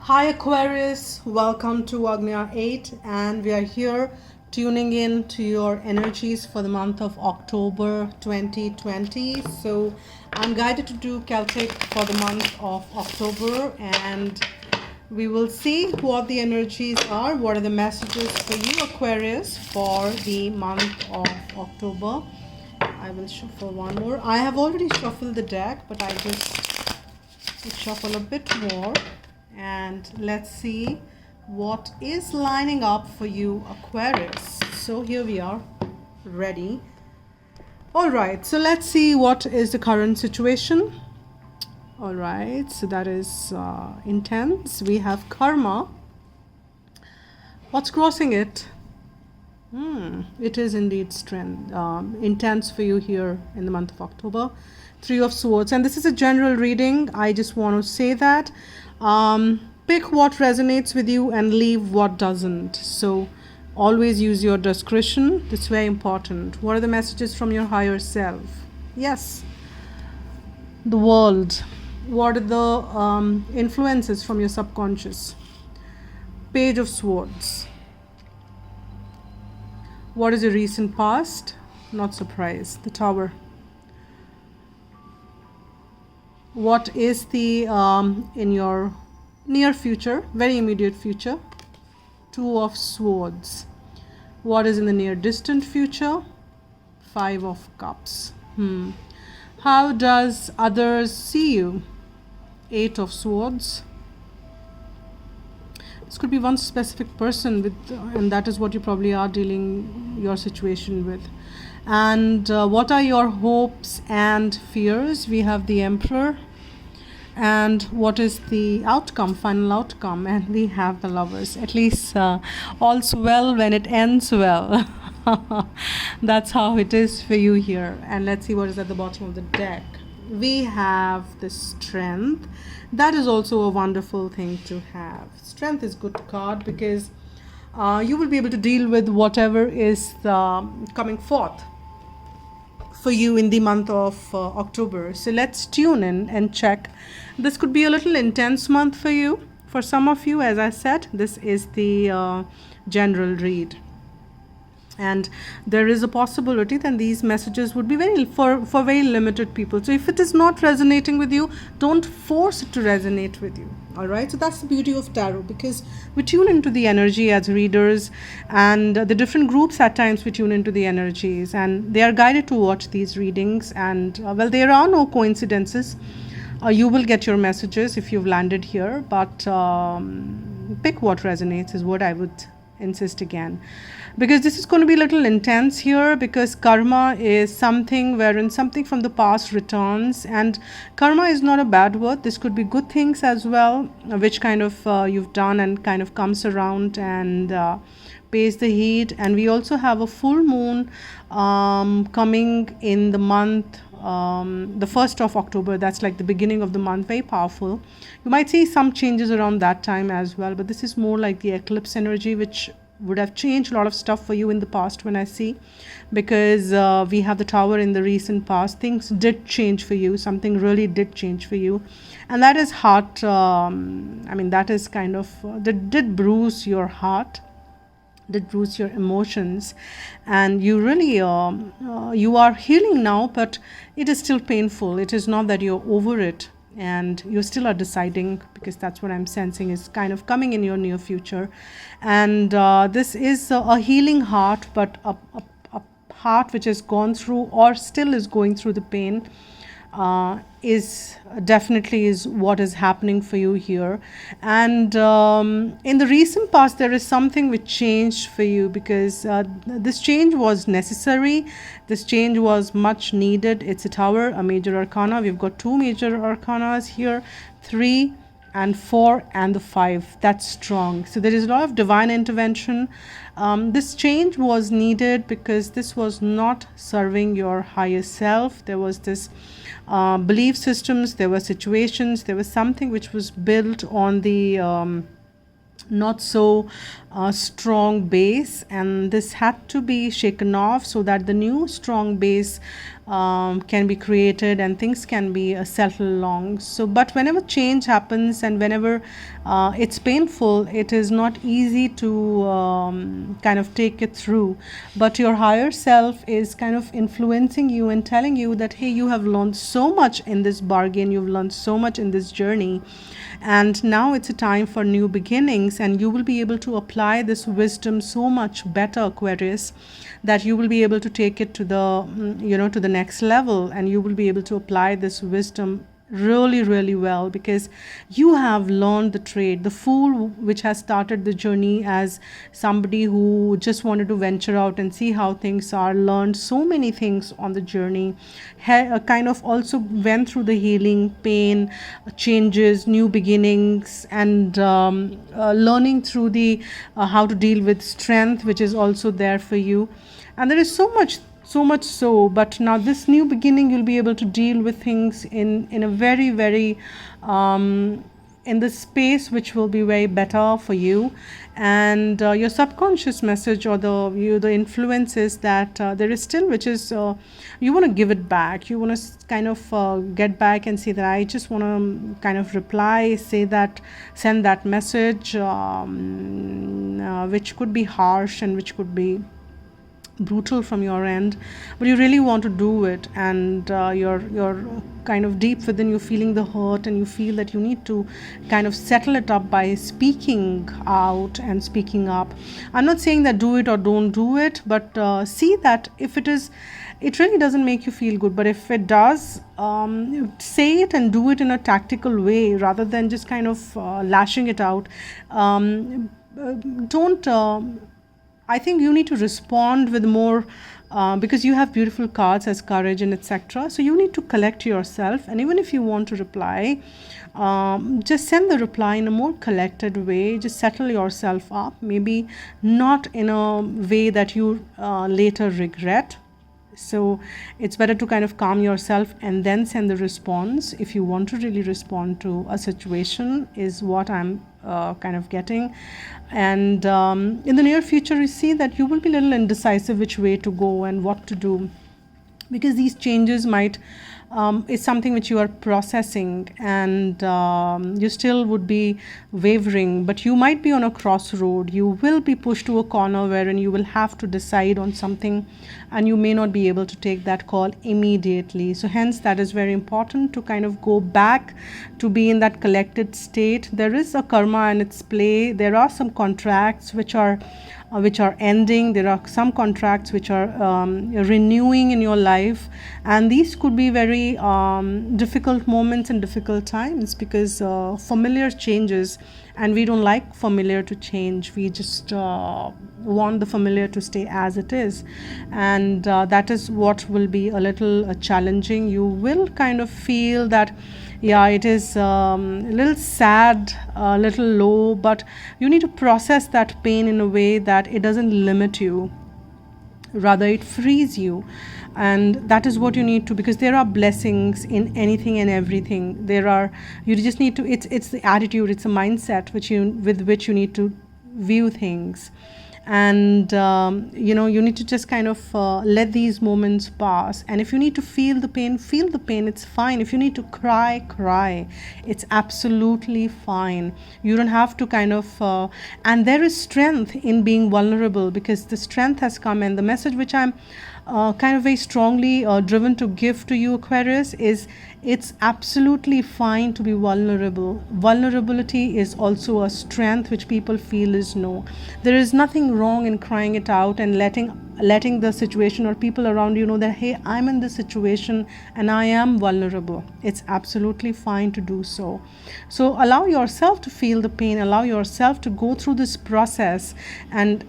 Hi Aquarius, welcome to Agnya 8 and we are here tuning in to your energies for the month of October 2020. So I'm guided to do Celtic for the month of October and we will see what the energies are, what are the messages for you Aquarius for the month of October. I will shuffle one more. I have already shuffled the deck, but I just shuffle a bit more. And let's see what is lining up for you Aquarius. So here we are, ready. All right, so let's see what is the current situation. All right, so that is intense. We have karma. What's crossing it? It is indeed strength, intense for you here in the month of October. Three of Swords, and this is a general reading. I just want to say that pick what resonates with you and leave what doesn't. So always use your discretion. It's very important. What are the messages from your higher self? Yes, the world. What are the influences from your subconscious? Page of Swords. What is your recent past? Not surprised. The Tower. What is the in your near future, very immediate future? Two of Swords. What is in the near distant future? Five of Cups. How does others see you? Eight of Swords. This could be one specific person with, and that is what you probably are dealing your situation with. And what are your hopes and fears? We have the Emperor. And what is the outcome, final outcome? And we have the Lovers. At least all's well when it ends well. That's how it is for you here. And let's see what is at the bottom of the deck. We have the Strength. That is also a wonderful thing to have. Strength is good card because you will be able to deal with whatever is coming forth for you in the month of October. So let's tune in and check. This could be a little intense month for you. For some of you, as I said, this is the general read. And there is a possibility that these messages would be for very limited people. So if it is not resonating with you, don't force it to resonate with you. All right, so that's the beauty of tarot, because we tune into the energy as readers, and the different groups at times we tune into the energies, and they are guided to watch these readings. And well, there are no coincidences. You will get your messages if you've landed here, but pick what resonates is what I would insist again, because this is going to be a little intense here, because karma is something wherein something from the past returns, and karma is not a bad word. This could be good things as well, which kind of you've done and kind of comes around and pays the heat. And we also have a full moon coming in the month the 1st of October. That's like the beginning of the month, very powerful. You might see some changes around that time as well, but this is more like the eclipse energy, which would have changed a lot of stuff for you in the past when I see, because we have the Tower in the recent past. Things did change for you, something really did change for you, and that is heart, that is kind of, that did bruise your heart, did bruise your emotions, and you really you are healing now, but it is still painful. It is not that you're over it and you still are deciding, because that's what I'm sensing is kind of coming in your near future. And this is a healing heart, but a heart which has gone through or still is going through the pain is definitely is what is happening for you here. And in the recent past, there is something which changed for you, because this change was necessary. This change was much needed. It's a Tower, a major arcana. We've got two major arcanas here, 3 and 4 and the 5. That's strong. So there is a lot of divine intervention. This change was needed because this was not serving your higher self. There was this belief systems, there were situations, there was something which was built on the not so strong base, and this had to be shaken off so that the new strong base can be created and things can be settled along. So but whenever change happens and whenever it's painful, it is not easy to kind of take it through, but your higher self is kind of influencing you and telling you that, hey, you have learned so much in this bargain, you've learned so much in this journey, and now it's a time for new beginnings, and you will be able to apply this wisdom so much better, Aquarius, that you will be able to take it to the to the next level, and you will be able to apply this wisdom really, really well, because you have learned the trade. The fool, which has started the journey as somebody who just wanted to venture out and see how things are, learned so many things on the journey, kind of also went through the healing, pain, changes, new beginnings, and learning through the how to deal with strength, which is also there for you. And there is so much so, but now this new beginning, you'll be able to deal with things in a very, very in the space which will be very better for you. And your subconscious message, or the influence is that there is still, which is you want to give it back, you want to kind of get back and say that I just want to kind of reply, send that message, which could be harsh and which could be brutal from your end, but you really want to do it, and you're kind of deep within, you feeling the hurt, and you feel that you need to kind of settle it up by speaking out and speaking up. I'm not saying that do it or don't do it, but see that if it really doesn't make you feel good, but if it does, say it and do it in a tactical way rather than just kind of lashing it out. Don't I think you need to respond with more, because you have beautiful cards as courage and etc. So you need to collect yourself, and even if you want to reply, just send the reply in a more collected way. Just settle yourself up, maybe not in a way that you later regret. So it's better to kind of calm yourself and then send the response if you want to really respond to a situation, is what I'm kind of getting. And in the near future, you see that you will be a little indecisive which way to go and what to do, because these changes might is something which you are processing, and you still would be wavering, but you might be on a crossroad. You will be pushed to a corner wherein you will have to decide on something, and you may not be able to take that call immediately. So hence that is very important to kind of go back to be in that collected state. There is a karma and its play. There are some contracts which are ending. There are some contracts which are renewing in your life, and these could be very difficult moments and difficult times, because familiar changes, and we don't like familiar to change. We just want the familiar to stay as it is, and that is what will be a little challenging. You will kind of feel that it is a little sad, a little low, but you need to process that pain in a way that it doesn't limit you, rather it frees you. And that is what you need to, because there are blessings in anything and everything. You just need to, it's the attitude, it's a mindset with which you need to view things. And you need to just kind of let these moments pass. And if you need to feel the pain, it's fine. If you need to cry, it's absolutely fine. You don't have to kind of and there is strength in being vulnerable, because the strength has come. And the message which I'm kind of very strongly driven to give to you, Aquarius, is it's absolutely fine to be vulnerable. Vulnerability is also a strength which people feel is no. There is nothing wrong in crying it out and letting the situation or people around you know that, hey, I'm in this situation and I am vulnerable. It's absolutely fine to do so. So allow yourself to feel the pain, allow yourself to go through this process. And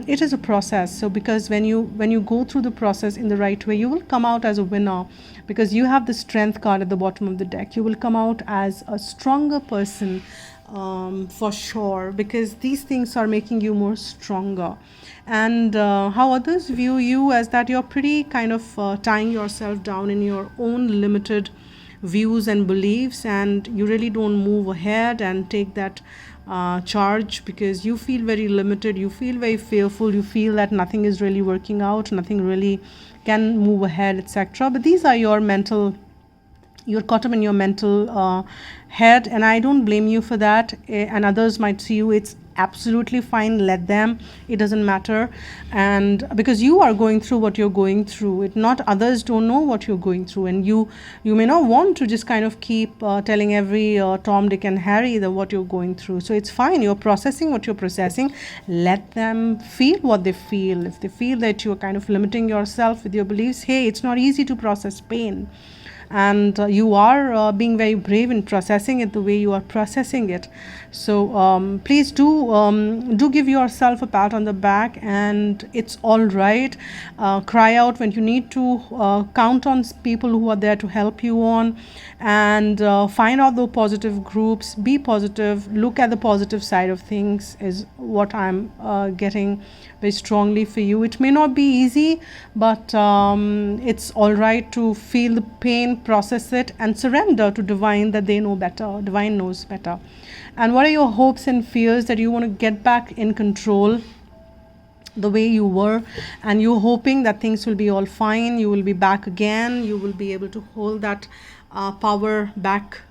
it is a process. So because when you go through the process in the right way, you will come out as a winner, because you have the strength card at the bottom of the deck. You will come out as a stronger person, for sure, because these things are making you more stronger. And how others view you as that you're pretty kind of tying yourself down in your own limited views and beliefs, and you really don't move ahead and take that charge, because you feel very limited, you feel very fearful, you feel that nothing is really working out, nothing really can move ahead, etc. But these are your mental, you're caught up in your mental head, and I don't blame you for that. And others might see you, it's absolutely fine, let them, it doesn't matter. And because you are going through what you're going through, it not others don't know what you're going through, and you may not want to just kind of keep telling every Tom, Dick and Harry that what you're going through. So it's fine, you're processing what you're processing, let them feel what they feel. If they feel that you're kind of limiting yourself with your beliefs, hey, it's not easy to process pain, and you are being very brave in processing it the way you are processing it. So please do give yourself a pat on the back, and it's all right. Cry out when you need to, count on people who are there to help you on, and find out the positive groups, be positive, look at the positive side of things is what I'm getting very strongly for you. It may not be easy, but it's all right to feel the pain, process it, and surrender to divine, that they know better, divine knows better. And what are your hopes and fears? That you want to get back in control the way you were, and you're hoping that things will be all fine, you will be back again, you will be able to hold that power back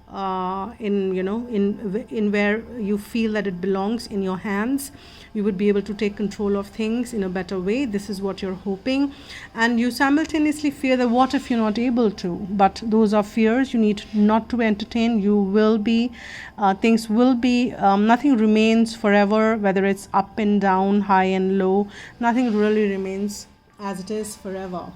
in where you feel that it belongs, in your hands. You would be able to take control of things in a better way. This is what you're hoping. And you simultaneously fear that what if you're not able to? But those are fears you need not to entertain. You will be, things will be, nothing remains forever, whether it's up and down, high and low. Nothing really remains as it is forever.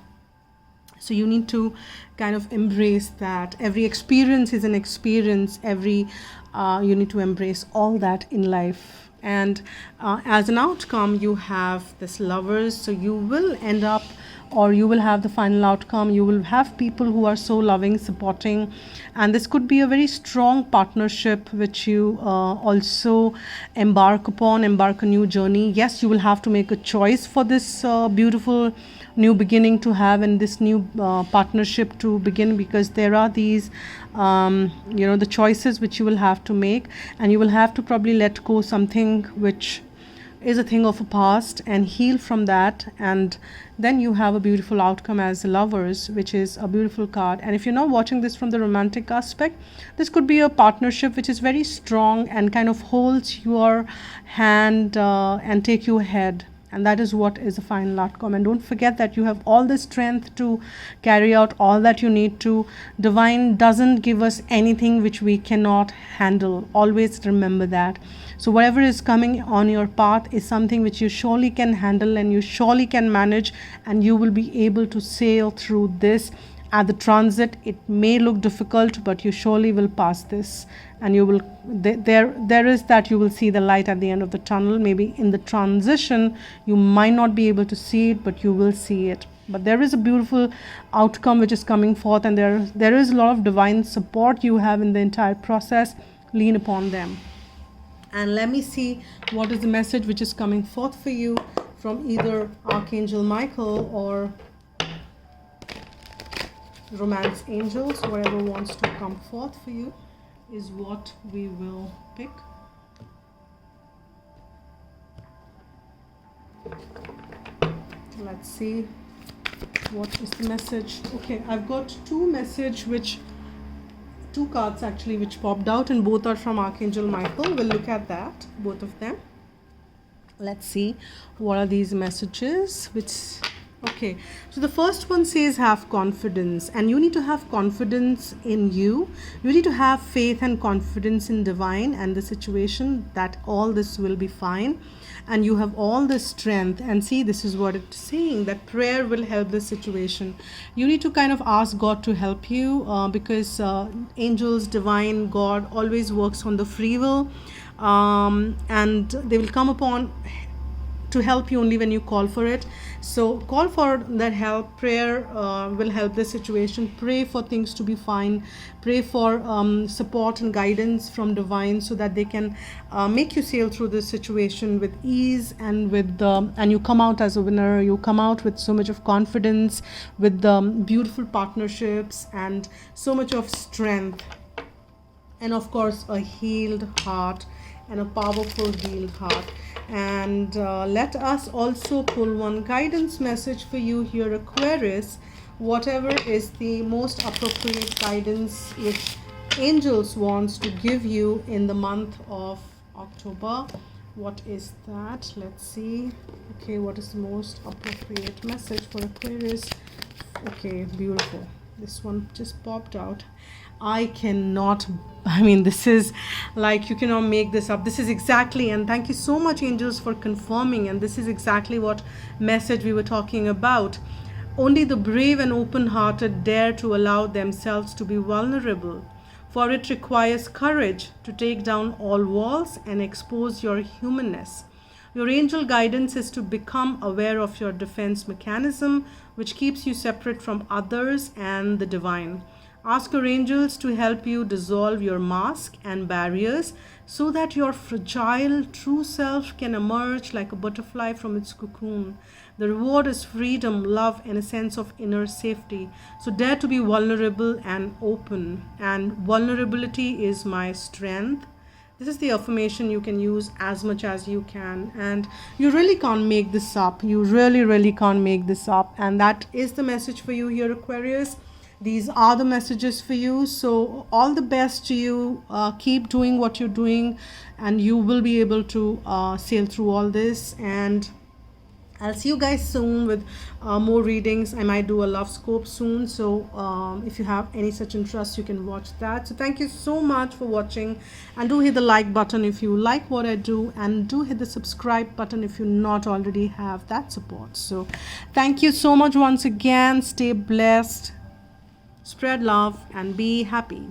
So you need to kind of embrace that. Every experience is an experience. You need to embrace all that in life. And as an outcome, you have this Lovers. So you will end up, or you will have the final outcome. You will have people who are so loving, supporting, and this could be a very strong partnership which you also embark a new journey. Yes, you will have to make a choice for this beautiful new beginning to have, and this new partnership to begin, because there are these the choices which you will have to make, and you will have to probably let go something which is a thing of a past and heal from that, and then you have a beautiful outcome as Lovers, which is a beautiful card. And if you're not watching this from the romantic aspect, this could be a partnership which is very strong and kind of holds your hand and take you ahead. And that is what is the final outcome. And don't forget that you have all the strength to carry out all that you need to. Divine doesn't give us anything which we cannot handle. Always remember that. So whatever is coming on your path is something which you surely can handle, and you surely can manage, and you will be able to sail through this. At the transit, it may look difficult, but you surely will pass this, and you will there is that you will see the light at the end of the tunnel. Maybe in the transition you might not be able to see it, but you will see it. But there is a beautiful outcome which is coming forth, and there is a lot of divine support you have in the entire process. Lean upon them. And let me see what is the message which is coming forth for you from either Archangel Michael or Romance Angels. Whatever wants to come forth for you is what we will pick. Let's see what is the message. Okay, I've got two cards actually which popped out, and both are from Archangel Michael. We'll look at that, both of them. Let's see what are these messages. Okay, so the first one says have confidence, and you need to have confidence in you. You need to have faith and confidence in divine and the situation, that all this will be fine, and you have all the strength. And see, this is what it's saying, that prayer will help the situation. You need to kind of ask God to help you, because angels, divine, God always works on the free will, and they will come upon to help you only when you call for it. So call for that help. Prayer will help the situation. Pray for things to be fine. Pray for support and guidance from divine, so that they can make you sail through this situation with ease, and and you come out as a winner. You come out with so much of confidence, with beautiful partnerships, and so much of strength, and of course a healed heart and a powerful healed heart. And let us also pull one guidance message for you here, Aquarius. Whatever is the most appropriate guidance which angels wants to give you in the month of October. What is that? Let's see. Okay, what is the most appropriate message for Aquarius? Okay, beautiful. This one just popped out. This is like, you cannot make this up. This is exactly, and thank you so much, angels, for confirming. And this is exactly what message we were talking about. Only the brave and open-hearted dare to allow themselves to be vulnerable, for it requires courage to take down all walls and expose your humanness. Your angel guidance is to become aware of your defense mechanism, which keeps you separate from others and the divine. Ask your angels to help you dissolve your mask and barriers so that your fragile true self can emerge like a butterfly from its cocoon. The reward is freedom, love, and a sense of inner safety. So dare to be vulnerable and open. And vulnerability is my strength. This is the affirmation you can use as much as you can. And you really can't make this up. You really, really can't make this up. And that is the message for you here, Aquarius. These are the messages for you. So all the best to you. Keep doing what you're doing, and you will be able to sail through all this. And I'll see you guys soon with more readings. I might do a love scope soon. So if you have any such interest, you can watch that. So thank you so much for watching. And do hit the like button if you like what I do. And do hit the subscribe button if you not already have that support. So thank you so much once again. Stay blessed. Spread love and be happy.